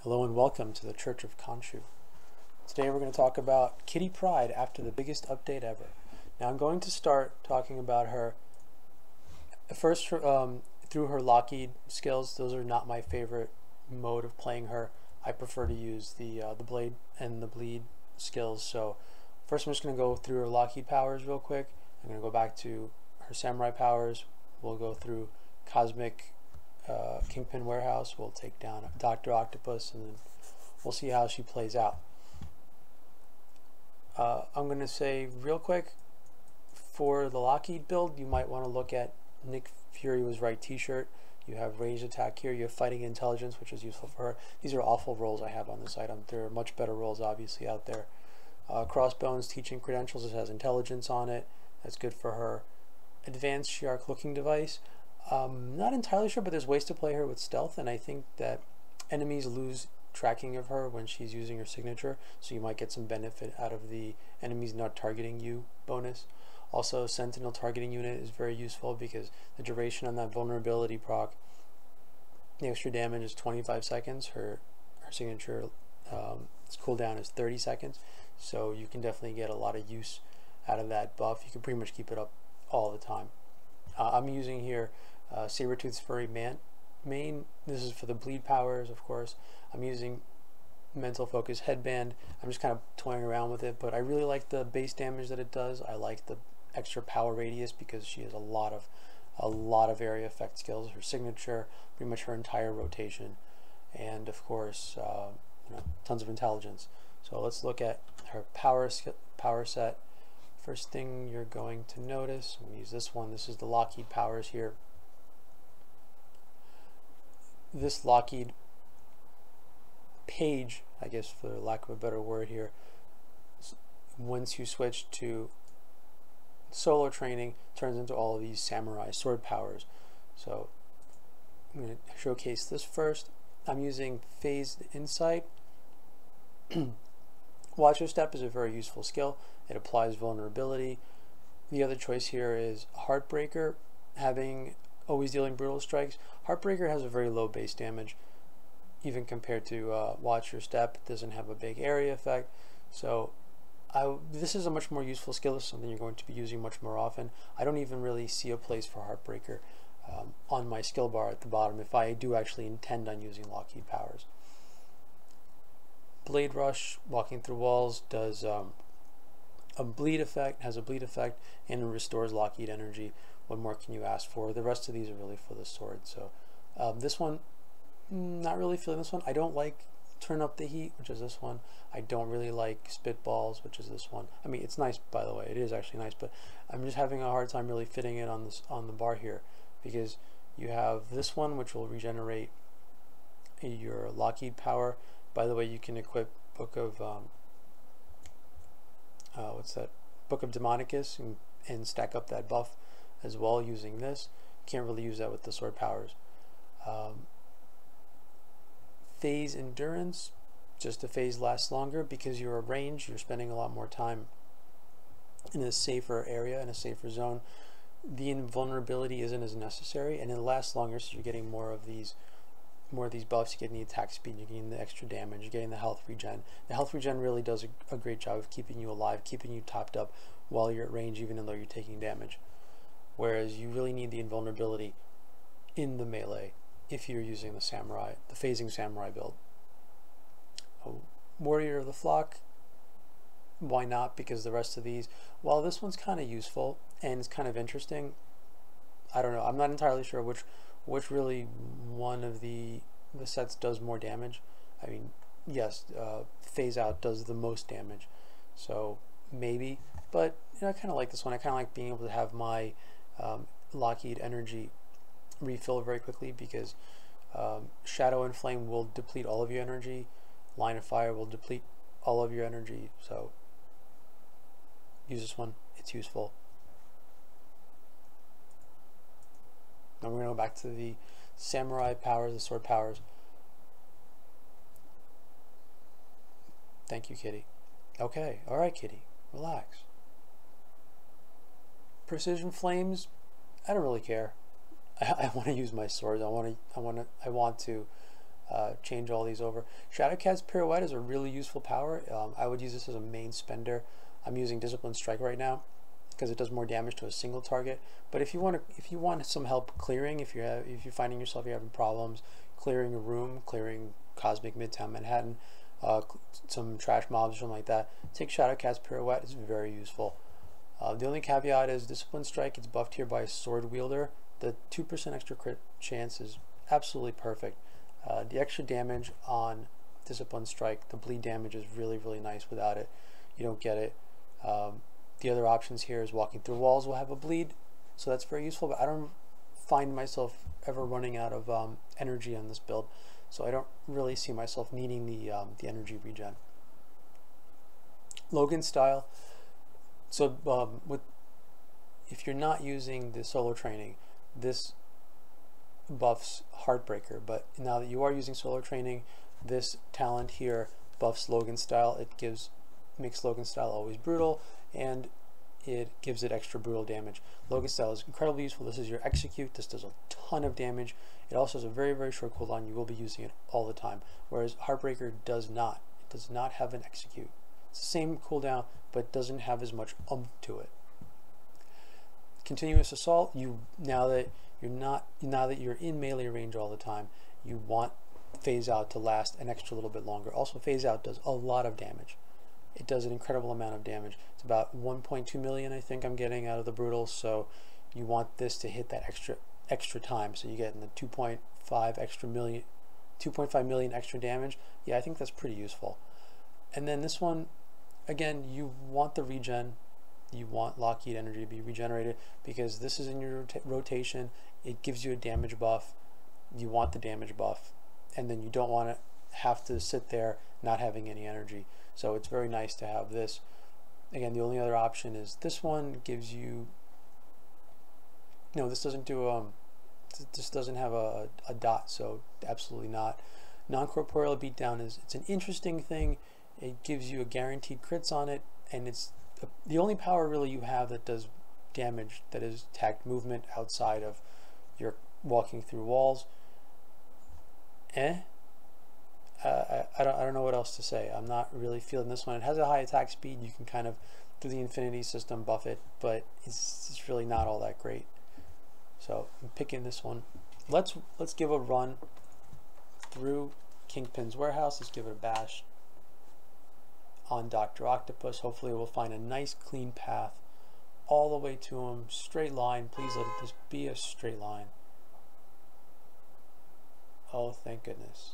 Hello and welcome to the Church of Khonshu. Today we're going to talk about Kitty Pryde after the biggest update ever. Now I'm going to start talking about her first through her Lockheed skills. Those are not my favorite mode of playing her. I prefer to use the blade and the bleed skills. So first I'm just going to go through her Lockheed powers real quick. I'm going to go back to her samurai powers. We'll go through Cosmic Kingpin Warehouse. We'll take down Dr. Octopus, and then we'll see how she plays out. I'm going to say real quick, for the Lockheed build, you might want to look at Nick Fury Was Right t-shirt. You have ranged attack here. You have fighting intelligence, which is useful for her. These are awful rolls I have on this item. There are much better rolls obviously out there. Crossbones teaching credentials. It has intelligence on it. That's good for her. Advanced Shark looking device. Not entirely sure, but there's ways to play her with stealth, and I think that enemies lose tracking of her when she's using her signature, so you might get some benefit out of the enemies not targeting you bonus. Also, Sentinel targeting unit is very useful because the duration on that vulnerability proc, the extra damage is 25 seconds. Her signature cooldown is 30 seconds, so you can definitely get a lot of use out of that buff. You can pretty much keep it up all the time. I'm using here Sabertooth's Furry Mane. This is for the bleed powers, of course. I'm using Mental Focus Headband. I'm just kind of toying around with it, but I really like the base damage that it does. I like the extra power radius because she has a lot of area effect skills. Her signature, pretty much her entire rotation, and of course, tons of intelligence. So let's look at her power set. First thing you're going to notice, I'm going to use this one. This is the Lockheed powers here. This Lockheed page, I guess for lack of a better word here, once you switch to solo training, turns into all of these samurai sword powers. So I'm going to showcase this first. I'm using Phased Insight. Watcher Step is a very useful skill. It applies vulnerability. The other choice here is Heartbreaker, always dealing brutal strikes. Heartbreaker has a very low base damage, even compared to Watch Your Step. It doesn't have a big area effect. So this is a much more useful skill. This is something you're going to be using much more often. I don't even really see a place for Heartbreaker on my skill bar at the bottom if I do actually intend on using Lockheed powers. Blade Rush, walking through walls, does a bleed effect, and restores Lockheed energy. What more can you ask for? The rest of these are really for the sword. So this one, not really feeling this one. I don't like Turn Up the Heat, which is this one. I don't really like Spitballs, which is this one. I mean, it's nice, by the way. It is actually nice, but I'm just having a hard time really fitting it on the bar here, because you have this one, which will regenerate your Lockheed power. By the way, you can equip Book of Book of Demonicus and stack up that buff as well using this. Can't really use that with the sword powers. Phase Endurance, just the phase lasts longer because you're a range. You're spending a lot more time in a safer area, in a safer zone. The invulnerability isn't as necessary, and it lasts longer, so you're getting more of these buffs. You're getting the attack speed, you're getting the extra damage, you're getting the health regen. The health regen really does a great job of keeping you alive, keeping you topped up while you're at range, even though you're taking damage. Whereas you really need the invulnerability in the melee if you're using the phasing samurai build. Warrior of the Flock, why not? Because the rest of these, while this one's kind of useful and it's kind of interesting, I don't know. I'm not entirely sure which really one of the sets does more damage. I mean, yes, Phase Out does the most damage, so maybe, but I kind of like this one. I kind of like being able to have my Lockheed energy refill very quickly, because Shadow and Flame will deplete all of your energy. Line of Fire will deplete all of your energy, so use this one. It's useful. Now we're going to go back to the samurai powers, the sword powers. Thank you, Kitty. Okay, alright, Kitty. Relax. Precision Flames, I don't really care. I want to use my swords. I want to change all these over. Shadowcat's Pirouette is a really useful power. I would use this as a main spender. I'm using Discipline Strike right now because it does more damage to a single target. But if you want some help clearing, if you're finding yourself you're having problems clearing a room, clearing Cosmic Midtown Manhattan, some trash mobs or something like that, take Shadowcat's Pirouette. It's very useful. The only caveat is Discipline Strike. It's buffed here by a Sword Wielder. The 2% extra crit chance is absolutely perfect. The extra damage on Discipline Strike, the bleed damage is really, really nice. Without it, you don't get it. The other options here is Walking Through Walls will have a bleed, so that's very useful, but I don't find myself ever running out of energy on this build, so I don't really see myself needing the energy regen. Logan style. So if you're not using the solo training, this buffs Heartbreaker, but now that you are using solo training, this talent here buffs Logan style. It makes Logan style always brutal, and it gives it extra brutal damage. Logan style is incredibly useful. This is your execute. This does a ton of damage. It also has a very, very short cooldown. You will be using it all the time, whereas Heartbreaker does not. It does not have an execute. It's the same cooldown, but doesn't have as much to it. Continuous assault. Now that you're in melee range all the time, you want phase out to last an extra little bit longer. Also, phase out does a lot of damage. It does an incredible amount of damage. It's about 1.2 million, I think I'm getting out of the brutal. So you want this to hit that extra time. So you get in the 2.5 million extra damage. Yeah, I think that's pretty useful. And then this one, again, you want the regen. You want Lockheed energy to be regenerated because this is in your rotation. It gives you a damage buff. You want the damage buff, and then you don't want to have to sit there not having any energy. So it's very nice to have this. Again, the only other option is this one gives you. No, this doesn't do this doesn't have a dot, so absolutely not. Non-corporeal beatdown it's an interesting thing. It gives you a guaranteed crits on it, and it's the only power really you have that does damage that is tagged movement outside of your walking through walls. I don't know what else to say. I'm not really feeling this one. It has a high attack speed. You can kind of through the infinity system buff it, but it's really not all that great. So I'm picking this one. Let's give a run through Kingpin's warehouse. Let's give it a bash on Dr. Octopus. Hopefully we'll find a nice clean path all the way to him. Straight line. Please let this be a straight line. Oh, thank goodness.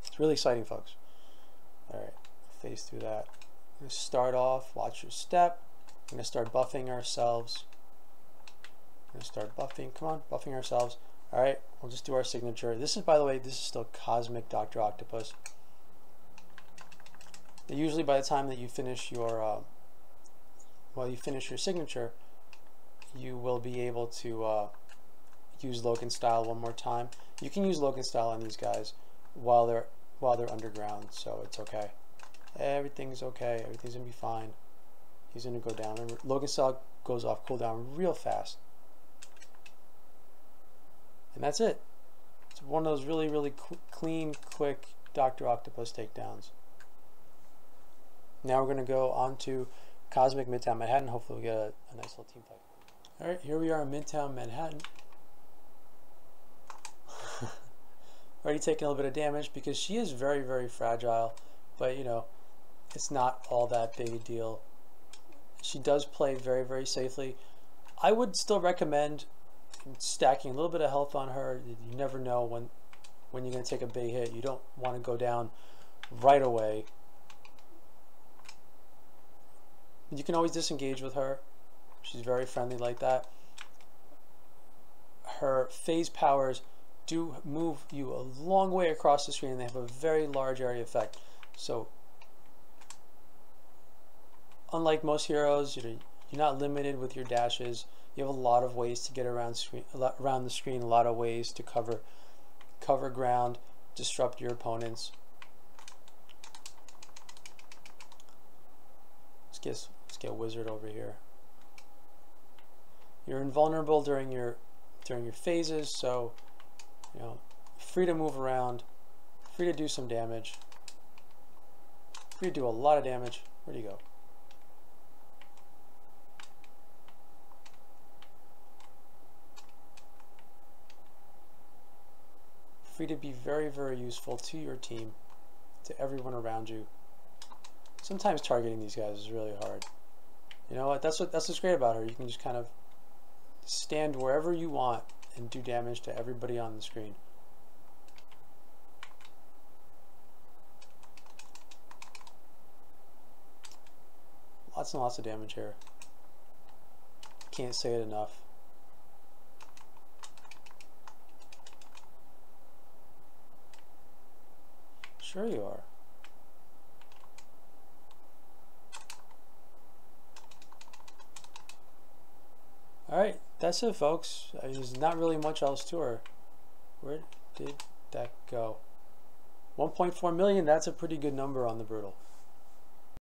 It's really exciting, folks. Alright, phase through that. I'm going to start off, watch your step. I'm going to start buffing ourselves. I'm going to start buffing, come on, buffing ourselves. Alright, we'll just do our signature. This is, by the way, this is still Cosmic Dr. Octopus. And usually by the time that you finish your, signature, you will be able to use Logan style one more time. You can use Logan style on these guys while they're underground, so it's okay. Everything's okay. Everything's gonna be fine. He's gonna go down. Remember, Logan style goes off cooldown real fast, and that's it. It's one of those really, really clean, quick Dr. Octopus takedowns. Now we're gonna go on to Cosmic Midtown Manhattan. Hopefully we get a nice little team fight. All right, here we are in Midtown Manhattan. Already taking a little bit of damage because she is very, very fragile, but you know, it's not all that big a deal. She does play very, very safely. I would still recommend stacking a little bit of health on her. You never know when you're going to take a big hit. You don't want to go down right away. You can always disengage with her. She's very friendly like that. Her phase powers do move you a long way across the screen, and they have a very large area effect. So unlike most heroes, you're not limited with your dashes. You have a lot of ways to get around the screen, a lot of ways to cover ground, disrupt your opponents. Let's get Wizard over here. You're invulnerable during your during your phases, so you know, free to move around, free to do some damage, free to do a lot of damage. Where'd he go? Free to be very, very useful to your team, to everyone around you. Sometimes targeting these guys is really hard. You know what? That's what's great about her. You can just kind of stand wherever you want and do damage to everybody on the screen. Lots and lots of damage here. Can't say it enough. Sure you are. Alright, that's it, folks. There's not really much else to her. Where did that go? 1.4 million, that's a pretty good number on the Brutal.